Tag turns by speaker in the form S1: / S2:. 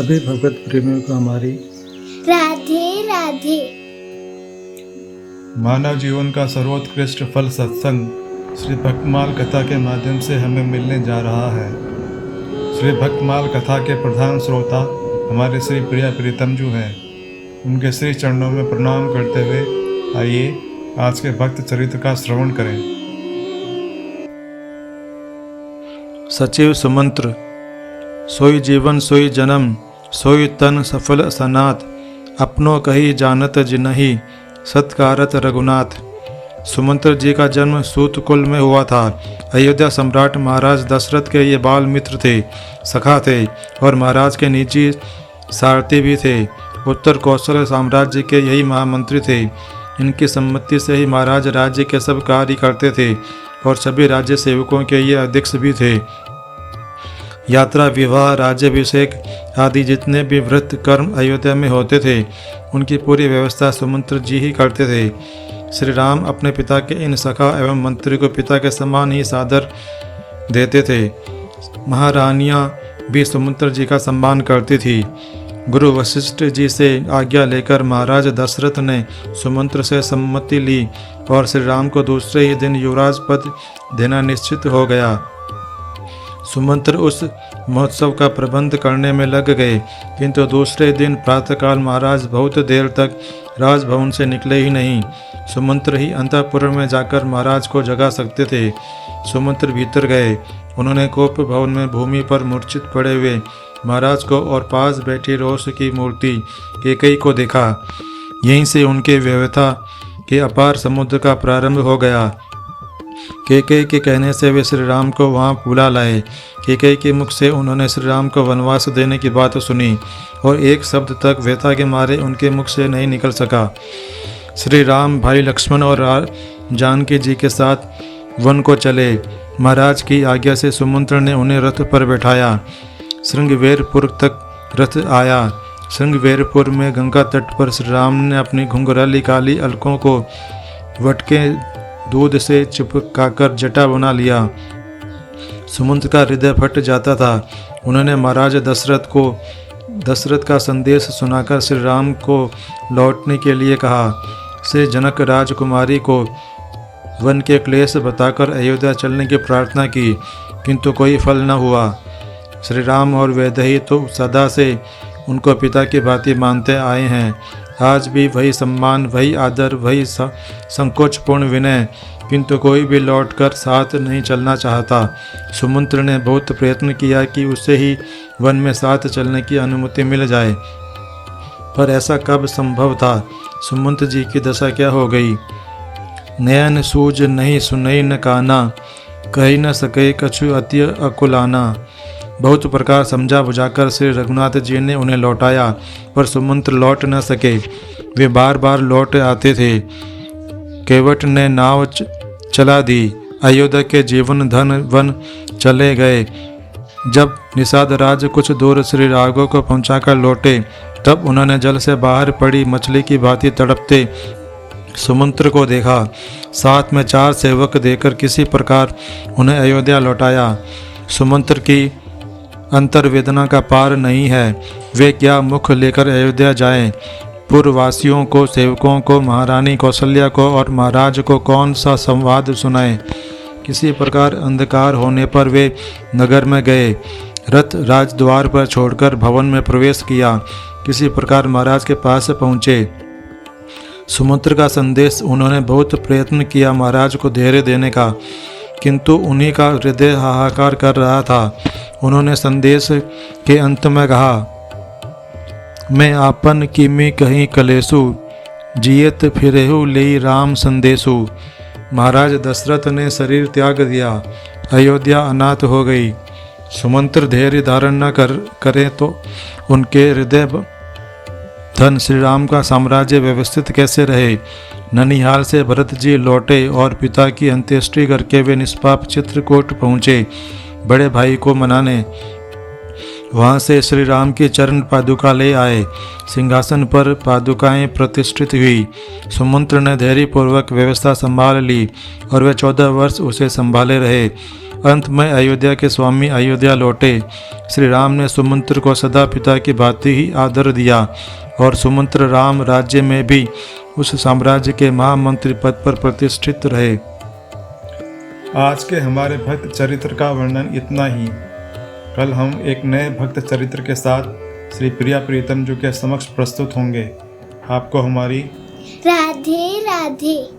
S1: सभी भगवत प्रेमियों को हमारी
S2: राधे राधे।
S3: मानव जीवन का सर्वोत्कृष्ट फल सत्संग श्री भक्तमाल कथा के माध्यम से हमें मिलने जा रहा है। श्री भक्तमाल कथा के प्रधान श्रोता हमारे श्री प्रिया प्रीतम जी हैं। उनके श्री चरणों में प्रणाम करते हुए आइए आज के भक्त चरित्र का श्रवण करें।
S4: सचिव सुमंत्र। सोई जीवन सोई जन्म, सोई तन सफल सनाथ, अपनों कही जानत जिनहि, सत्कारत रघुनाथ। सुमंत्र जी का जन्म सूत कुल में हुआ था। अयोध्या सम्राट महाराज दशरथ के ये बाल मित्र थे, सखा थे और महाराज के निजी सारथी भी थे। उत्तर कौशल साम्राज्य के यही महामंत्री थे। इनकी सम्मति से ही महाराज राज्य के सब कार्य करते थे और सभी राज्य सेवकों के ये अध्यक्ष भी थे। यात्रा, विवाह, राज्याभिषेक आदि जितने भी व्रत कर्म अयोध्या में होते थे, उनकी पूरी व्यवस्था सुमंत्र जी ही करते थे। श्री राम अपने पिता के इन सखा एवं मंत्री को पिता के समान ही सादर देते थे। महारानियां भी सुमंत्र जी का सम्मान करती थी। गुरु वशिष्ठ जी से आज्ञा लेकर महाराज दशरथ ने सुमंत्र से सम्मति ली और श्री राम को दूसरे ही दिन युवराज पद देना निश्चित हो गया। सुमंत्र उस महोत्सव का प्रबंध करने में लग गए, किंतु दूसरे दिन प्रातःकाल महाराज बहुत देर तक राजभवन से निकले ही नहीं। सुमंत्र ही अंतःपुर में जाकर महाराज को जगा सकते थे। सुमंत्र भीतर गए। उन्होंने कोप भवन में भूमि पर मूर्छित पड़े हुए महाराज को और पास बैठी रोष की मूर्ति कैकेयी को देखा। यहीं से उनके व्यवथा के अपार समुद्र का प्रारंभ हो गया। कैकेयी के कहने से वे श्री राम को वहां बुला लाए। कैकेयी के मुख से उन्होंने श्री राम को वनवास देने की बात सुनी और एक शब्द तक व्यथा के मारे उनके मुख से नहीं निकल सका। श्री राम भाई लक्ष्मण और जानकी जी के साथ वन को चले। महाराज की आज्ञा से सुमंत्र ने उन्हें रथ पर बैठाया। श्रृंगवेरपुर तक रथ आया। श्रृंगवेरपुर में गंगा तट पर श्री राम ने अपनी घुंघराली काली अलकों को वटके दूध से चिपकाकर जटा बना लिया। सुमंत्र का हृदय फट जाता था। उन्होंने महाराज दशरथ का संदेश सुनाकर श्री राम को लौटने के लिए कहा। श्री जनक राजकुमारी को वन के क्लेश बताकर अयोध्या चलने की प्रार्थना की, किंतु कोई फल न हुआ। श्री राम और वैदेही तो सदा से उनको पिता की भांति मानते आए हैं। आज भी वही सम्मान, वही आदर, वही संकोचपूर्ण विनय, किंतु कोई भी लौटकर साथ नहीं चलना चाहता। सुमंत्र ने बहुत प्रयत्न किया कि उसे ही वन में साथ चलने की अनुमति मिल जाए, पर ऐसा कब संभव था। सुमंत्र जी की दशा क्या हो गई। नयन सूझ नहीं सुनई न काना, कही न सके कछु अति अकुलाना। बहुत प्रकार समझा बुझाकर श्री रघुनाथ जी ने उन्हें लौटाया, पर सुमंत्र लौट न सके। वे बार बार लौट आते थे। केवट ने नाव चला दी। अयोध्या के जीवन धन वन चले गए। जब निषाद राज कुछ दूर श्री राघव को पहुंचाकर लौटे, तब उन्होंने जल से बाहर पड़ी मछली की भांति तड़पते सुमंत्र को देखा। साथ में 4 सेवक देकर किसी प्रकार उन्हें अयोध्या लौटाया। सुमंत्र की अंतर्वेदना का पार नहीं है। वे क्या मुख लेकर अयोध्या जाएं। पूर्ववासियों को, सेवकों को, महारानी कौशल्या को और महाराज को कौन सा संवाद सुनाएं। किसी प्रकार अंधकार होने पर वे नगर में गए। रथ राजद्वार पर छोड़कर भवन में प्रवेश किया। किसी प्रकार महाराज के पास पहुँचे। सुमंत्र का संदेश उन्होंने बहुत प्रयत्न किया महाराज को धैर्य देने का, किंतु उन्हीं का हृदय हाहाकार कर रहा था। उन्होंने संदेश के अंत में कहा, मैं आपन किमी कहीं कलेसु, जियत फिरेहु लेई राम संदेशु। महाराज दशरथ ने शरीर त्याग दिया। अयोध्या अनाथ हो गई। सुमंत्र धैर्य धारण न करें तो उनके हृदय धन श्री राम का साम्राज्य व्यवस्थित कैसे रहे। ननिहाल से भरत जी लौटे और पिता की अंत्येष्टि करके वे निष्पाप चित्रकूट पहुँचे बड़े भाई को मनाने। वहाँ से श्री राम की चरण पादुका ले आए। सिंहासन पर पादुकाएं प्रतिष्ठित हुई। सुमंत्र ने धैर्यपूर्वक व्यवस्था संभाल ली और वे 14 वर्ष उसे संभाले रहे। अंत में अयोध्या के स्वामी अयोध्या लौटे। श्री राम ने सुमंत्र को सदा पिता की भांति ही आदर दिया और सुमंत्र राम राज्य में भी उस साम्राज्य के महामंत्री पद पर प्रतिष्ठित रहे।
S3: आज के हमारे भक्त चरित्र का वर्णन इतना ही। कल हम एक नए भक्त चरित्र के साथ श्री प्रिया प्रीतम जी के समक्ष प्रस्तुत होंगे। आपको हमारी
S2: राधे राधे।